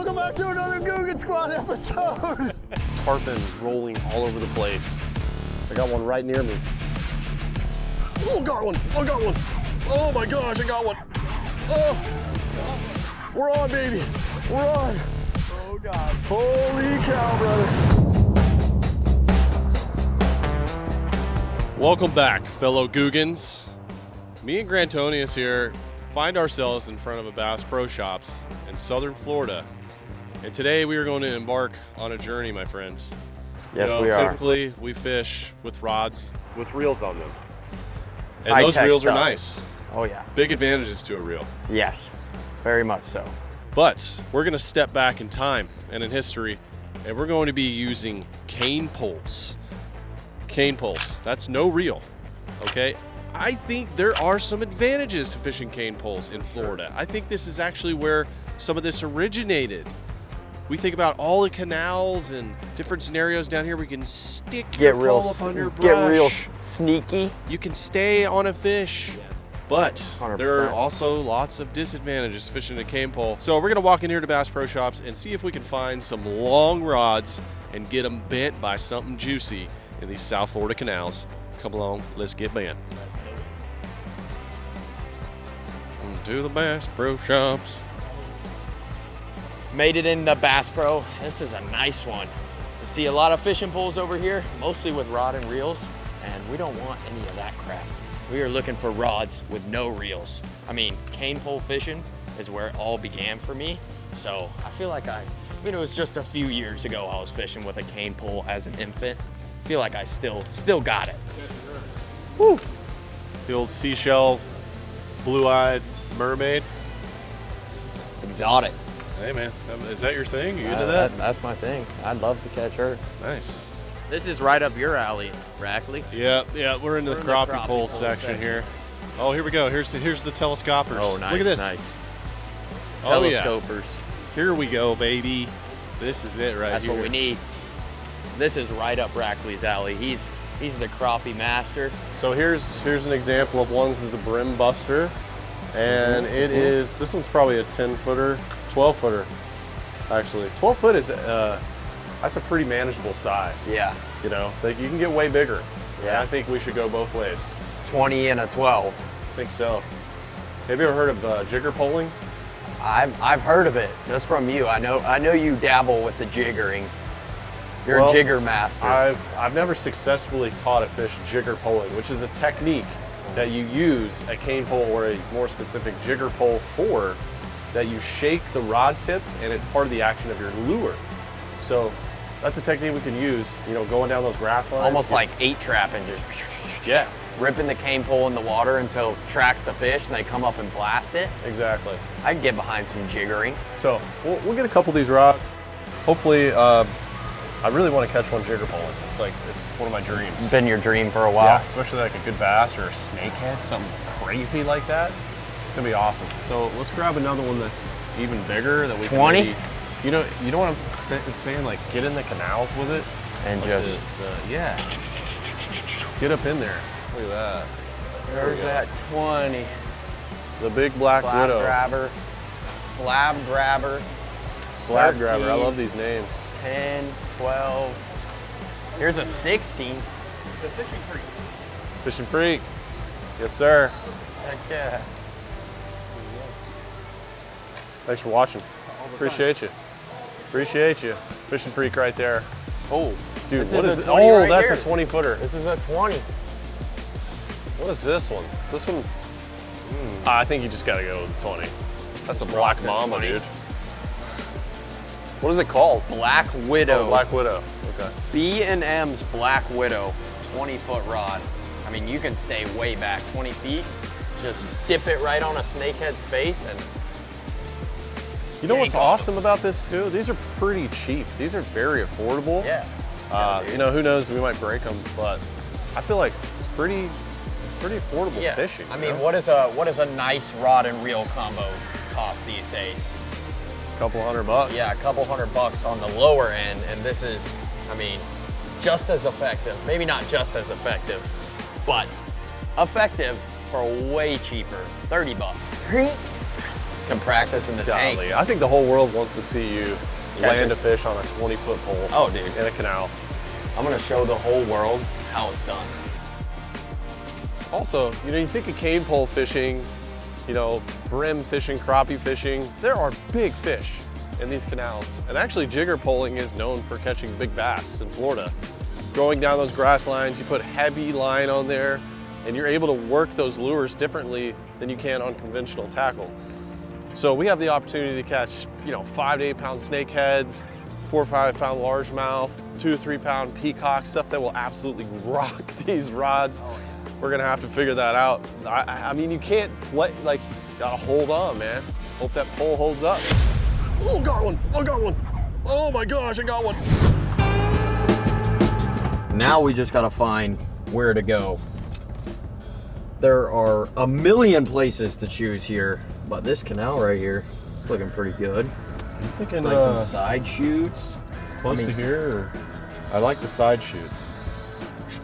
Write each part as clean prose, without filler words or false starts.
Welcome back to another Googan Squad episode. Tarpon rolling all over the place. I got one right near me. Oh, got one. I got one. Oh my gosh, I got one. Oh, we're on, baby. We're on. Oh God. Holy cow, brother. Welcome back, fellow Googans. Me and Grantonius here find ourselves in front of a Bass Pro Shops in southern Florida. And today we are going to embark on a journey, my friends. Yes, we are. Typically, we fish with rods with reels on them. And High-tech those reels stuff. are nice. Oh yeah. Big advantages to a reel. Yes, very much so. But we're going to step back in time and in history, and we're going to be using cane poles. Cane poles. That's no reel, okay? I think there are some advantages to fishing cane poles in Florida. I think this is actually where some of this originated. We think about all the canals and different scenarios down here. We can stick your pole up under brush. Get real sneaky. You can stay on a fish. But 100%. there are also lots of disadvantages to fishing a cane pole. So we're gonna walk in here to Bass Pro Shops and see if we can find some long rods and get them bent by something juicy in these South Florida canals. Come along, let's get bent. To the Bass Pro Shops. Made it in the Bass Pro. This is a nice one. You see a lot of fishing poles over here, mostly with rod and reels, and we don't want any of that crap. We are looking for rods with no reels. I mean, cane pole fishing is where it all began for me. So I feel like it was just a few years ago I was fishing with a cane pole as an infant. I feel like I still got it. Woo! The old seashell, blue-eyed mermaid. Exotic. Hey man, is that your thing? You into that? That's my thing. I'd love to catch her. Nice. This is right up your alley, Rackley. Yeah, we're in the crappie pole section here. Oh, here we go. Here's the telescopers. Oh, nice. Look at this. Nice. Oh, yeah. Telescopers. Here we go, baby. This is it right That's here. what we need. This is right up Rackley's alley. He's the crappie master. So here's an example of one. This is the Brim Buster, and it is, this one's probably a 10-footer, 12-footer, actually. 12 foot is that's a pretty manageable size. Yeah. You know, you can get way bigger. Yeah. And I think we should go both ways. 20 and a 12. I think so. Have you ever heard of jigger poling? I've heard of it just from you. I know you dabble with the jiggering. You're Well, a jigger master. I've never successfully caught a fish jigger poling, which is a technique that you use a cane pole or a more specific jigger pole for, that you shake the rod tip and it's part of the action of your lure. So that's a technique we can use, you know, going down those grass lines. Almost like 8-trapping, just Yeah, ripping the cane pole in the water until it tracks the fish and they come up and blast it. exactly. I can get behind some jiggering. So we'll get a couple of these rods. Hopefully, I really want to catch one jigger poling. It's one of my dreams. It's been your dream for a while. Yeah, especially like a good bass or a snakehead, something crazy like that. It's gonna be awesome. So let's grab another one that's even bigger that we 20? can maybe, you know what I'm saying? Like get in the canals with it. And Like just yeah. Get up in there. Look at that. there's that 20. The big black Slab widow. grabber, slab grabber, Slab 13. grabber. I love these names. 10, 12. Here's a 16. The fishing freak. Fishing freak. Yes, sir. Heck yeah. Thanks for watching. Appreciate you. Appreciate you. Fishing freak right there. Oh, Dude, this what is is a it? 20 Oh, right that's here. a 20-footer. This is a 20. What is this one? This one, I think you just gotta go with 20. That's a black mamba, 20. dude. What is it called? Black Widow. Oh, Black Widow. Okay. B&M's Black Widow, 20-foot rod. I mean, you can stay way back, 20 feet. Just dip it right on a snakehead's face and You know what's yank off. awesome about this too? These are pretty cheap. These are very affordable. Yeah. You know, who knows? We might break them, but I feel like it's pretty affordable Yeah. fishing. I you mean, know? what is a nice rod and reel combo cost these days? A couple $100. Yeah, a couple $100 on the lower end, and this is, I mean, just as effective. Maybe not just as effective, but effective for way cheaper. $30. can practice in the tank. I think the whole world wants to see you land a fish on a 20-foot pole. Oh, dude. In a canal. I'm gonna show the whole world how it's done. Also, you know, you think of cane pole fishing, you know, brim fishing, crappie fishing. There are big fish in these canals. And actually jigger poling is known for catching big bass in Florida. Going down those grass lines, you put heavy line on there and you're able to work those lures differently than you can on conventional tackle. So we have the opportunity to catch, you know, 5 to 8 pound snakeheads, 4 or 5 pound largemouth, 2 to 3 pound peacock, stuff that will absolutely rock these rods. We're gonna have to figure that out. I mean, you can't play, like, gotta hold on, man. Hope that pole holds up. Oh, got one, I got one. Oh my gosh, I got one. Now we just gotta find where to go. There are a million places to choose here, but this canal right here, it's looking pretty good. You thinking Like some side shoots? close to here? Or? I like the side shoots.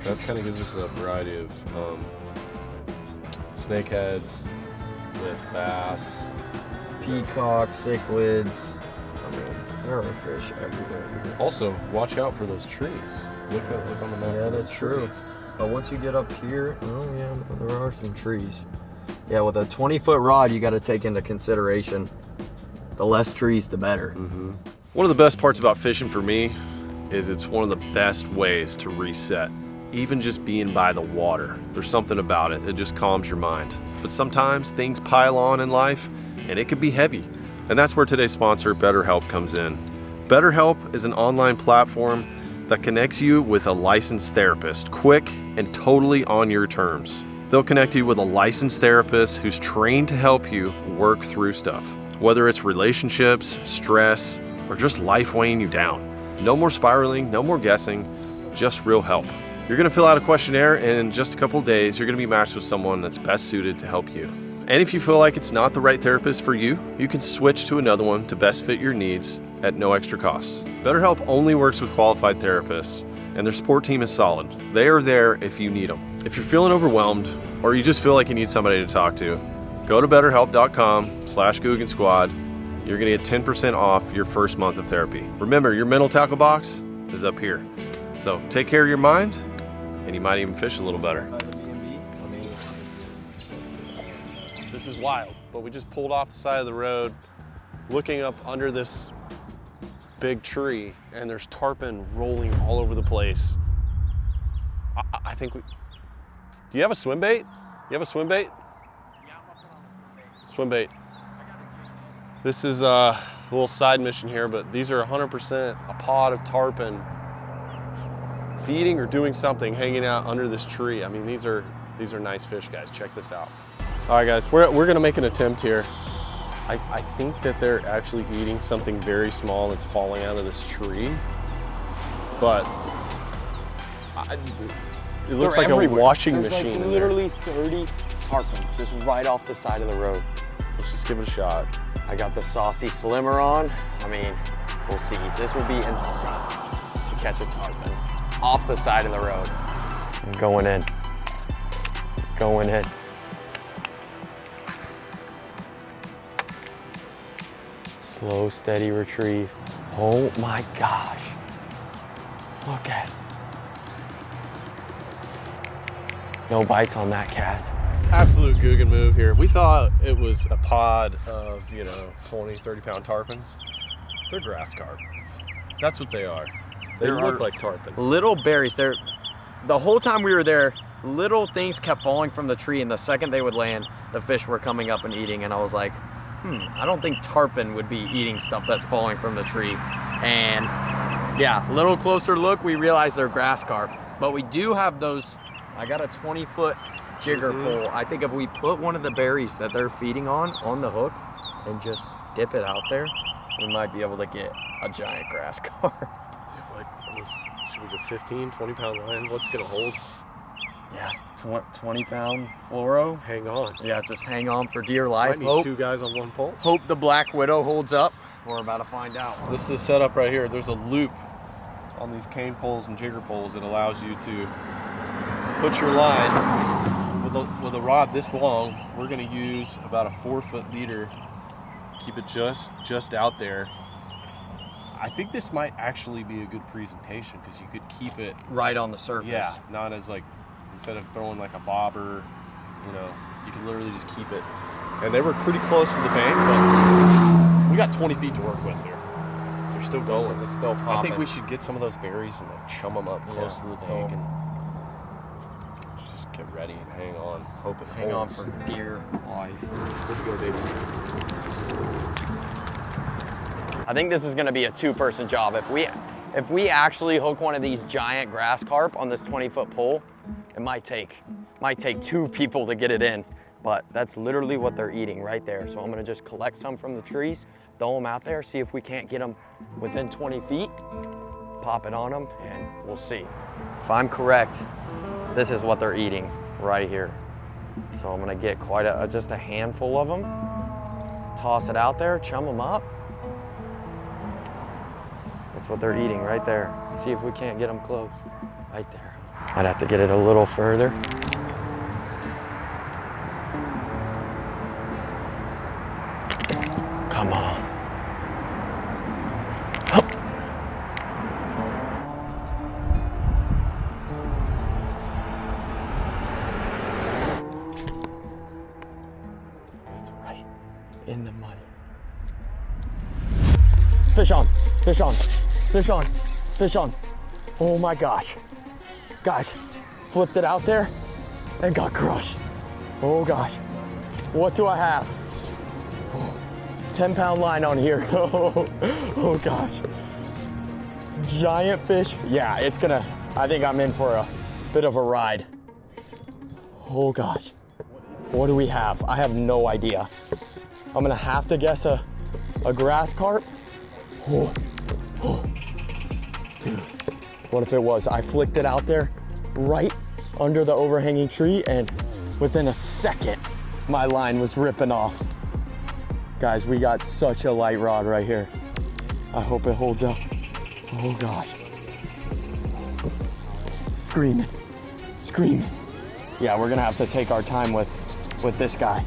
That kind of gives us a variety of snakeheads with bass, Peacock, cichlids. I mean, there are fish everywhere here. Also, watch out for those trees. Look on the map. Yeah, that's true. But once you get up here, oh yeah, there are some trees. Yeah, with a 20-foot rod, you got to take into consideration the less trees, the better. One of the best parts about fishing for me is it's one of the best ways to reset. Even just being by the water, there's something about it that just calms your mind. But sometimes things pile on in life and it can be heavy. And that's where today's sponsor, BetterHelp, comes in. BetterHelp is an online platform that connects you with a licensed therapist, quick and totally on your terms. They'll connect you with a licensed therapist who's trained to help you work through stuff, whether it's relationships, stress, or just life weighing you down. No more spiraling, no more guessing, just real help. You're gonna fill out a questionnaire, and in just a couple of days, you're gonna be matched with someone that's best suited to help you. And if you feel like it's not the right therapist for you, you can switch to another one to best fit your needs at no extra cost. BetterHelp only works with qualified therapists, and their support team is solid. They are there if you need them. If you're feeling overwhelmed, or you just feel like you need somebody to talk to, go to betterhelp.com/Googan Squad. You're gonna get 10% off your first month of therapy. Remember, your mental tackle box is up here. So take care of your mind, and you might even fish a little better. This is wild, but we just pulled off the side of the road, looking up under this big tree, and there's tarpon rolling all over the place. I think we, do you have a swim bait? You have a swim bait? Yeah, I'm up on a swim bait. This is a little side mission here, but these are 100% a pod of tarpon feeding or doing something, hanging out under this tree. I mean, these are nice fish, guys. Check this out. All right, guys, we're gonna make an attempt here. I think that they're actually eating something very small that's falling out of this tree, but it looks like a washing machine. Like literally 30 tarpon just right off the side of the road. Let's just give it a shot. I got the saucy slimmer on. I mean, we'll see. This will be insane to catch a tarpon off the side of the road. I'm going in. Going in. Slow, steady retrieve. Oh my gosh. Look at it. No bites on that cast. Absolute Googan move here. We thought it was a pod of, 20, 30 pound tarpons. They're grass carp. That's what they are. They look like tarpon. Little berries. The whole time we were there, little things kept falling from the tree, and the second they would land, the fish were coming up and eating, and I was like, I don't think tarpon would be eating stuff that's falling from the tree. And yeah, a little closer look, we realized they're grass carp. But we do have those, I got a 20-foot jigger pole. I think if we put one of the berries that they're feeding on the hook and just dip it out there, we might be able to get a giant grass carp. Should we go 15, 20 pound line? What's gonna hold? Yeah, 20 pound fluoro. Hang on. Yeah, just hang on for dear life. Might need two guys on one pole. Hope the Black Widow holds up. We're about to find out. This is the setup right here. There's a loop on these cane poles and jigger poles that allows you to put your line with a rod this long. We're gonna use about a 4-foot leader Keep it just out there. I think this might actually be a good presentation because you could keep it right on the surface. Yeah, not as like, instead of throwing like a bobber, you know, you can literally just keep it. And they were pretty close to the bank, but we got 20 feet to work with here. They're still going. They're still popping. I think we should get some of those berries and like chum them up close to the bank and just get ready and hang on. Hope it Hang holds. on for dear life. Let's go, baby. I think this is gonna be a two-person job. If we actually hook one of these giant grass carp on this 20-foot pole, it might take two people to get it in, but that's literally what they're eating right there. So I'm gonna just collect some from the trees, throw them out there, see if we can't get them within 20 feet, pop it on them, and we'll see. If I'm correct, this is what they're eating right here. So I'm gonna get quite just a handful of them, toss it out there, chum them up. That's what they're eating right there. See if we can't get them close. Right there. I'd have to get it a little further. Come on. Hup. That's right in the money. Fish on, fish on, fish on, fish on. Oh my gosh. Guys, flipped it out there and got crushed. Oh gosh. What do I have? 10-pound line on here. Oh gosh. Giant fish. Yeah, it's gonna, I think I'm in for a bit of a ride. Oh gosh. What do we have? I have no idea. I'm gonna have to guess a grass carp. Oh, oh. Dude, what if it was? I flicked it out there right under the overhanging tree, and within a second, my line was ripping off. Guys, we got such a light rod right here. I hope it holds up. Oh gosh. Screaming, screaming. Yeah, we're gonna have to take our time with this guy.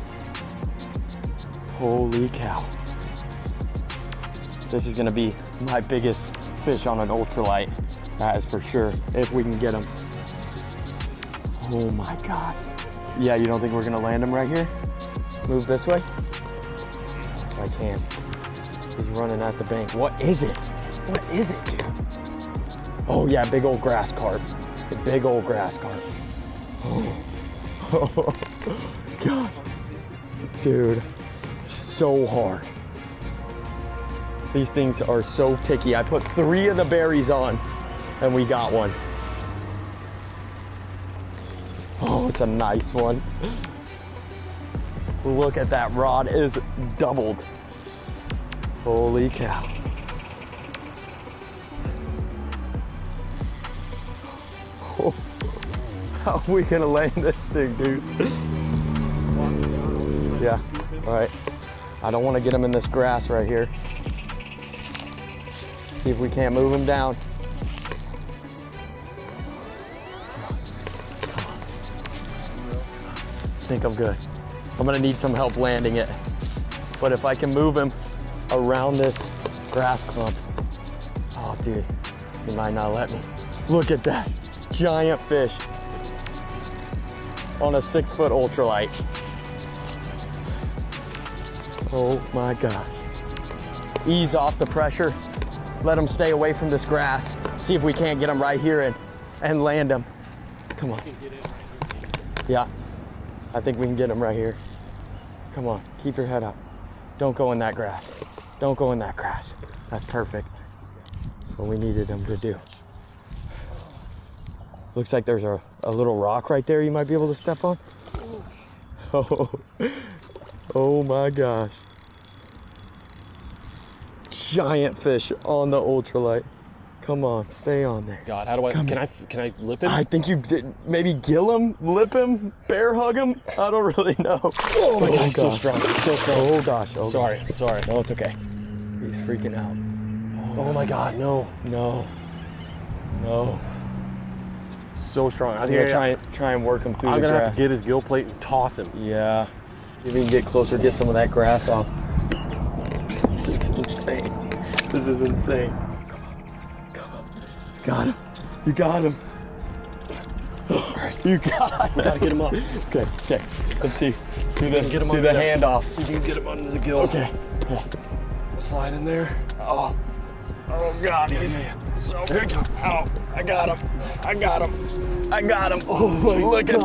Holy cow. This is gonna be my biggest fish on an ultralight. That is for sure, if we can get him. Oh my God. Yeah, you don't think we're gonna land him right here? Move this way? If I can. He's running at the bank. What is it? What is it, dude? Oh yeah, big old grass carp. The big old grass carp. Oh gosh. Dude, so hard. These things are so picky. I put 3 of the berries on and we got one. Oh, it's a nice one. Look at that rod, is doubled. Holy cow. Oh, how are we gonna land this thing, dude? Yeah, all right. I don't wanna get him in this grass right here. See if we can't move him down. I think I'm good. I'm gonna need some help landing it. But if I can move him around this grass clump. Oh dude, he might not let me. Look at that, giant fish on a 6-foot ultralight. Oh my gosh. Ease off the pressure. Let him stay away from this grass. See if we can't get him right here and land him. Come on. Yeah, I think we can get him right here. Come on, keep your head up. Don't go in that grass. Don't go in that grass. That's perfect. That's what we needed him to do. Looks like there's a little rock right there you might be able to step on. Oh my gosh. Giant fish on the ultralight. Come on, stay on there. God, how do I, can I lip him? I think you did, maybe gill him, lip him, bear hug him. I don't really know. Oh my God, he's so strong, so strong. Oh gosh, oh sorry, gosh. sorry. No, it's okay. He's freaking out. Oh my God, no. No, no. So strong. I think I'll try and work him through I'm the gonna grass. have to get his gill plate and toss him. Yeah. See if we can get closer, get some of that grass off. This is insane. Come on. Got him. You got him. All right. You got him. We gotta get him up. Okay. Let's see. Do the handoff. See if we can get him under the gill. Okay. Slide in there. Oh God, he's so. There you go. Oh, I got him. Oh my Look at.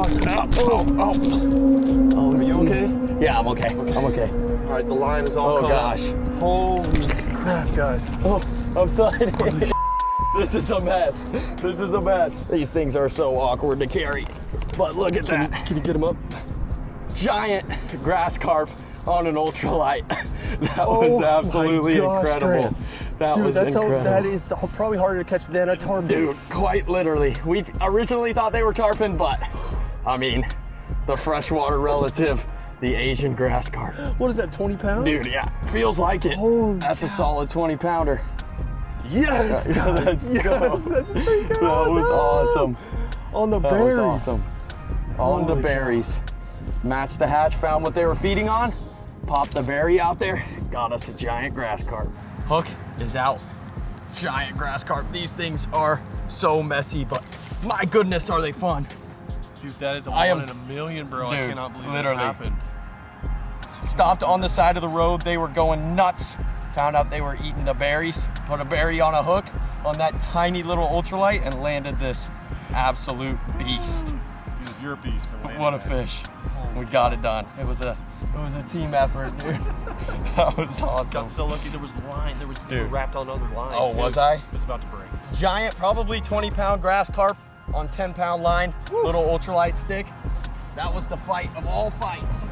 Oh, are you okay? Yeah, I'm okay. I'm okay. All right, the line is all Oh caught. gosh. Holy crap, guys. Oh, I'm sliding. This is a mess. These things are so awkward to carry. But look at that. Can you get him up? Giant grass carp on an ultralight. That was absolutely incredible. Grant. That Dude, was incredible. that is probably harder to catch than a tarpon. Dude, quite literally. We originally thought they were tarpon, but I mean, the freshwater relative, the Asian grass carp. What is that, 20 pounds? Dude, yeah, feels like it. Holy That's a solid 20 pounder. Yes! Let's go. That's freaking That was awesome. On the That berries. was awesome. On the Holy berries. Matched the hatch, found what they were feeding on, popped the berry out there, got us a giant grass carp. Hook is out. Giant grass carp. These things are so messy, but my goodness, are they fun. Dude, that is I am- one in a million, bro. I Dude, cannot believe literally. that happened. Stopped on the side of the road, they were going nuts. Found out they were eating the berries, put a berry on a hook on that tiny little ultralight and landed this absolute beast. Dude, you're a beast for landing What a that. fish. We got it done. It was a team effort, dude. That was awesome. Got so lucky there was line. You were Dude. wrapped on other line. Oh, too. was I? It was about to break. Giant, probably 20-pound grass carp on 10-pound line, little ultralight stick. That was the fight of all fights.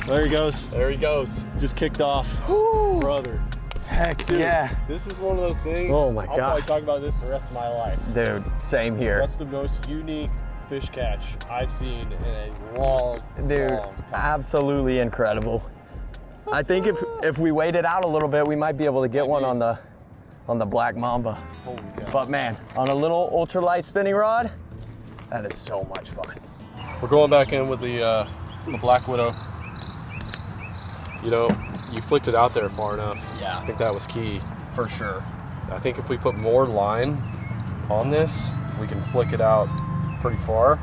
There he goes. There he goes. Just kicked off. Brother. Heck Dude, yeah. This is one of those things. Oh my I'll God. probably talk about this the rest of my life. Dude, same here. That's the most unique fish catch I've seen in a long, Dude, long time. absolutely incredible. I think if we waited out a little bit, we might be able to get one on the black mamba. Holy cow. But man, on a little ultralight spinning rod, that is so much fun. We're going back in with the Black Widow. You know, you flicked it out there far enough. Yeah. I think that was key. For sure. I think if we put more line on this, we can flick it out pretty far,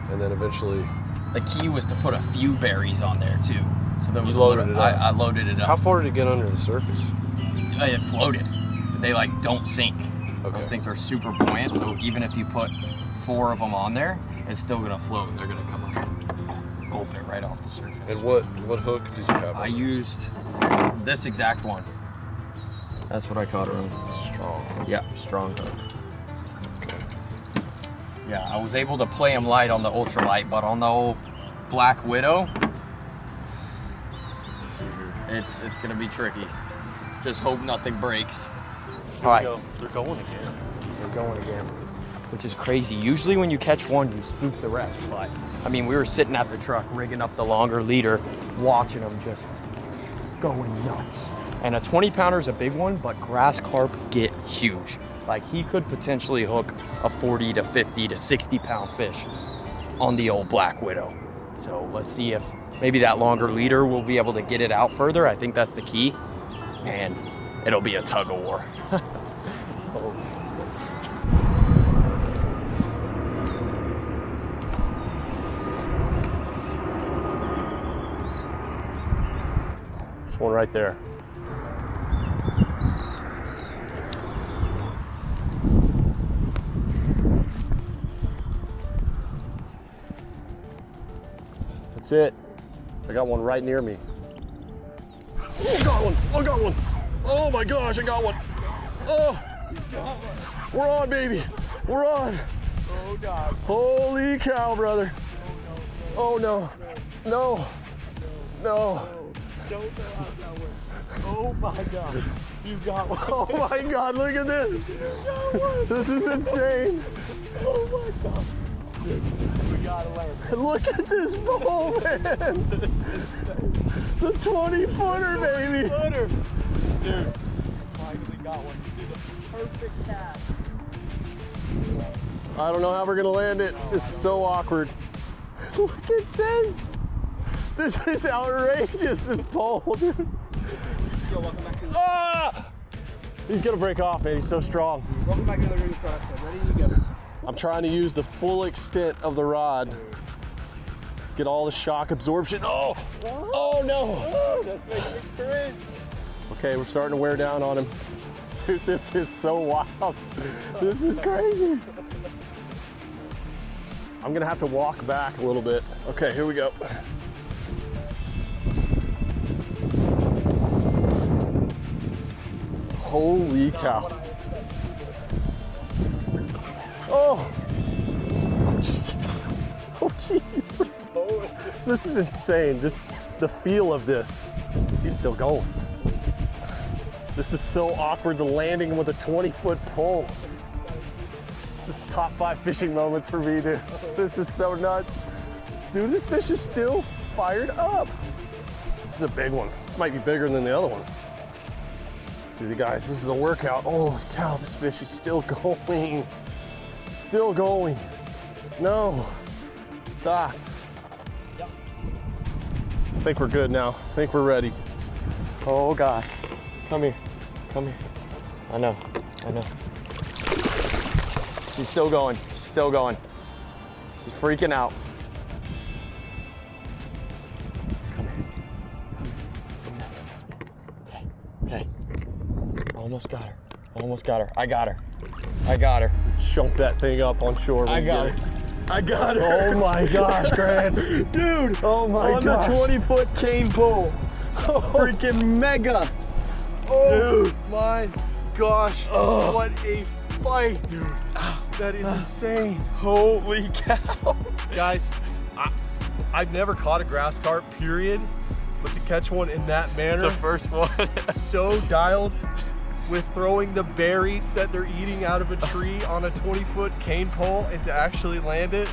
and then eventually. The key was to put a few berries on there too. So there was loaded it up. I loaded it up. How far did it get under the surface? It floated. They like don't sink. Okay. Those things are super buoyant, so even if you put 4 of them on there, it's still gonna float. They're gonna come up, gulp it right off the surface. And what hook did you have? I used this exact one. That's what I caught her on. Strong. Yeah, strong hook. Yeah, I was able to play him light on the ultralight, but on the old Black Widow, Let's see here. it's gonna be tricky. Just hope nothing breaks. All right, They're going again. we're going again. Which is crazy. Usually when you catch one, you spook the rest. But I mean, we were sitting at the truck, rigging up the longer leader, watching them just going nuts. And a 20-pounder is a big one, but grass carp get huge. Like he could potentially hook a 40 to 50 to 60-pound fish on the old Black Widow. So let's see if maybe that longer leader will be able to get it out further. I think that's the key. And it'll be a tug of war. There's one right there. That's it. I got one right near me. Oh, got one. I got one. Oh my gosh, I got one. Oh, we're on, baby. We're on. Oh God. Holy cow, brother. Oh no. No. No. Don't go out that way. Oh my God. You got one. Oh my God, look at this. This is insane. Oh my God. We gotta land. Look at this bowl, man. The 20-footer, baby. Dude, finally got one. You did a perfect cast. I don't know how we're gonna land it. This is so awkward. Look at this. This is outrageous, this pole, dude. Ah! He's gonna break off, man. He's so strong. Welcome back to the ring cross. Ready, you go. I'm trying to use the full extent of the rod to get all the shock absorption. Oh! Oh no! Oh, that's making me cringe. Okay, we're starting to wear down on him. Dude, this is so wild. This is crazy. I'm gonna have to walk back a little bit. Okay, here we go. Holy cow. Oh! Oh, jeez. Oh, jeez. This is insane. Just the feel of this. He's still going. This is so awkward, the landing with a 20-foot pole. This is top 5 fishing moments for me, dude. This is so nuts. Dude, this fish is still fired up. This is a big one. This might be bigger than the other one. Dude, you guys, this is a workout. Holy cow, this fish is still going. Still going. No. Stop. Yep. I think we're good now. I think we're ready. Oh gosh. Come here. Come here. I know. I know. She's still going. She's still going. She's freaking out. Come here. Come here. Okay. Okay. Almost got her. Almost got her. I got her. I got her. Chunk that thing up on shore. I got her. I got her. Oh my gosh, Grant. Dude. Oh my on gosh. the 20-foot cane pole. Freaking mega. Oh Dude. my gosh. Oh. What a fight, dude. That is insane. Holy cow. Guys, I've never caught a grass carp, period. But to catch one in that manner, The first one. so dialed with throwing the berries that they're eating out of a tree on a 20-foot cane pole and to actually land it,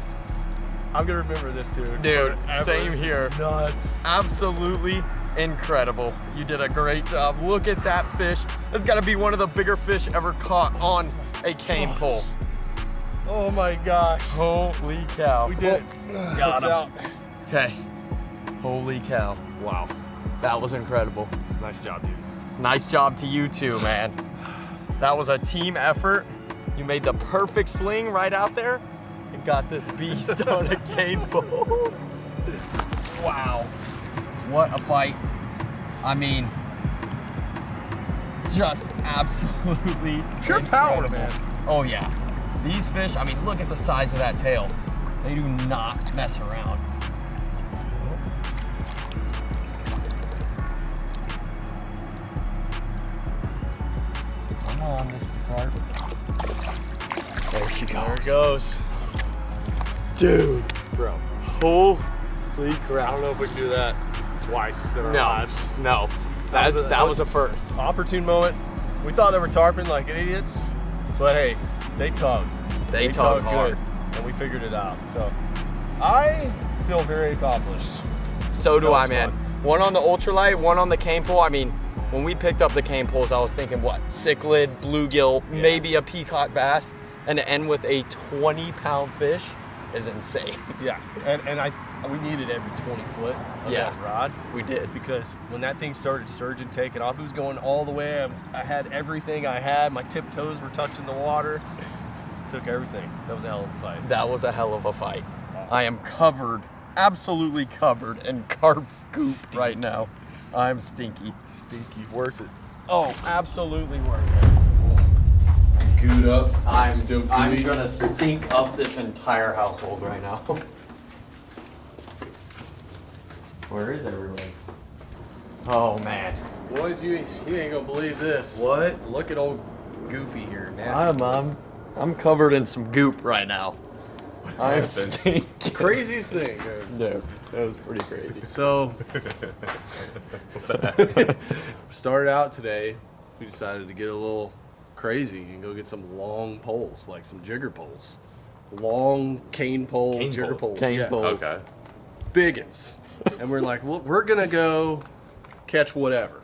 I'm gonna remember this, dude. Dude, forever. same This is here. Nuts. Absolutely incredible. You did a great job. Look at that fish. That's got to be one of the bigger fish ever caught on a cane pole. Oh my gosh. Holy cow. We did it. Got Hooks him. out. Okay. Holy cow. Wow. That was incredible. Nice job, dude. Nice job to you too, man. That was a team effort. You made the perfect sling right out there and got this beast on a cane pole. Wow. What a fight. I mean, just absolutely Pure power, incredible. man. Oh yeah. These fish, I mean, look at the size of that tail. They do not mess around. Come on, Mr. Clark. There she goes. There it goes. Dude. Bro. Holy crap. I don't know if we can do that twice in our lives. No. That was a first. Opportune moment. We thought they were tarping like idiots, but hey, they tugged. They tugged hard. good, and we figured it out. So I feel very accomplished. So do That I, was man. fun. One on the ultralight, one on the cane pole. I mean, when we picked up the cane poles, I was thinking, what, cichlid, bluegill, maybe a peacock bass, and to end with a 20-pound fish is insane. Yeah, and we needed every 20 foot of Yeah. that rod. We did. Because when that thing started surging, taking off, it was going all the way. I had everything I had. My tiptoes were touching the water. Took everything. That was a hell of a fight. That was a hell of a fight. I am covered, absolutely covered in carp goop right now. I'm stinky. Stinky. Worth it. Oh, absolutely worth it. Gooed up. I'm still gooey. gonna stink up this entire household right now. Where is everybody? Oh man. Boys, you ain't gonna believe this. What? Look at old Goopy here. Nasty. I'm covered in some goop right now. I'm stinking. Craziest thing, dude. Dude, that was pretty crazy. So, started out today, we decided to get a little crazy and go get some long poles, like some jigger poles. Long cane pole jigger poles. Cane yeah. pole. Okay. Biggins. And we're like, well, we're gonna go catch whatever.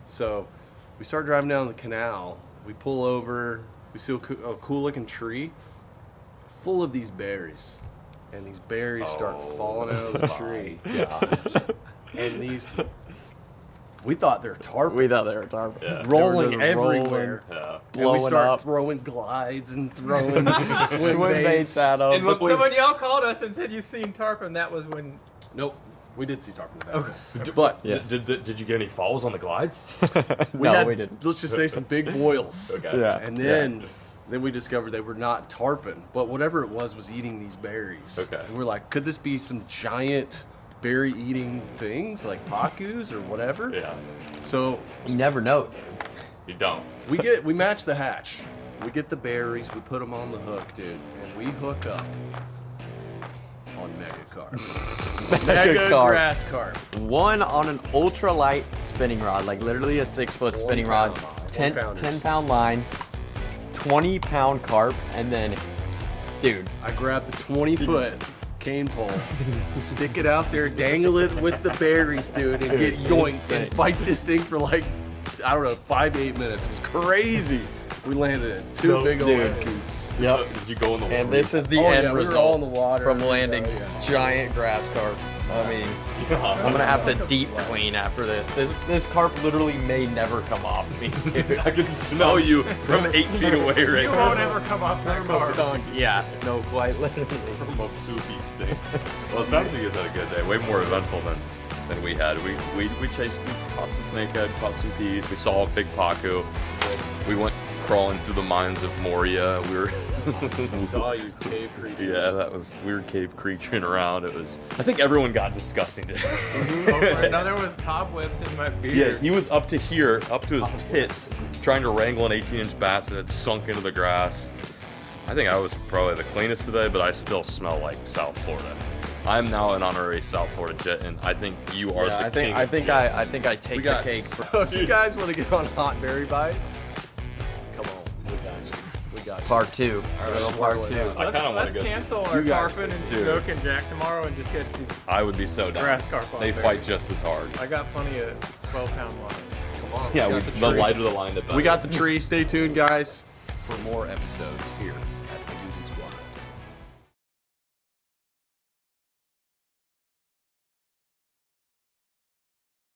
So we start driving down the canal. We pull over. We see a cool looking tree full of these berries. And these berries start falling out of the tree. Yeah. And We thought they were tarpon. We thought they were tarpon. Yeah. Rolling They were just everywhere. Yeah. And we Blowing start up. throwing glides and throwing Swim baits at them. And when someone y'all called us and said you seen tarpon, that was when. Nope. We did see tarpon. Okay. But Yeah. Did you get any falls on the glides? we didn't. Let's just say some big boils. Okay. Yeah. And then we discovered they were not tarpon, but whatever it was eating these berries. Okay. And we're like, could this be some giant berry eating things like pacus or whatever? Yeah. So You never know. You don't. we match the hatch. We get the berries, we put them on the hook, dude, and we hook up on mega carp. Mega carp. grass carp. One on an ultralight spinning rod, like literally a 6-foot spinning rod, 10 pound line, 20-pound carp, and then, dude, I grab the 20-foot cane pole, stick it out there, dangle it with the berries, dude, and get yoinked Insane. and fight this thing for like, I don't know, 5 to 8 minutes. It was crazy. We landed in two No, big old dude. red coops. Yep. So, did you go in the water? And this is the Oh, end yeah, we were result all in the water. from landing Yeah. giant grass carp. I mean, I'm gonna have to deep clean after this. This carp literally may never come off me, dude. I can smell you from 8 feet away right You now. won't ever come off that car. Yeah, no, quite literally. From a poopy stink. Well, it sounds like you guys had a good day. Way more eventful than we had. We chased, we caught some snakehead, caught some peas. We saw a big pacu. We went crawling through the mines of Moria. We were. I saw you, cave creatures. Yeah, that was weird cave creaturing around. It was. I think everyone got disgusting today. No, there was cobwebs in my beard. Yeah, he was up to here, up to his tits, trying to wrangle an 18-inch bass that had sunk into the grass. I think I was probably the cleanest today, but I still smell like South Florida. I'm now an honorary South Florida Jet, and I think you are the king. I think I take We the got cake. So if you guys want to get on Hot Berry Bite, come on, we got you. We got you. Part 2. Little Part I 2. kind of want to Let's go. cancel our You guys tarpon and do. snook and jack tomorrow and just catch these. I would be so down. Grass carp out They there. fight just as hard. I got plenty of 12-pound line. Come on. Yeah, we got the tree. lighter the line, the better. We got the tree. Stay tuned, guys, for more episodes here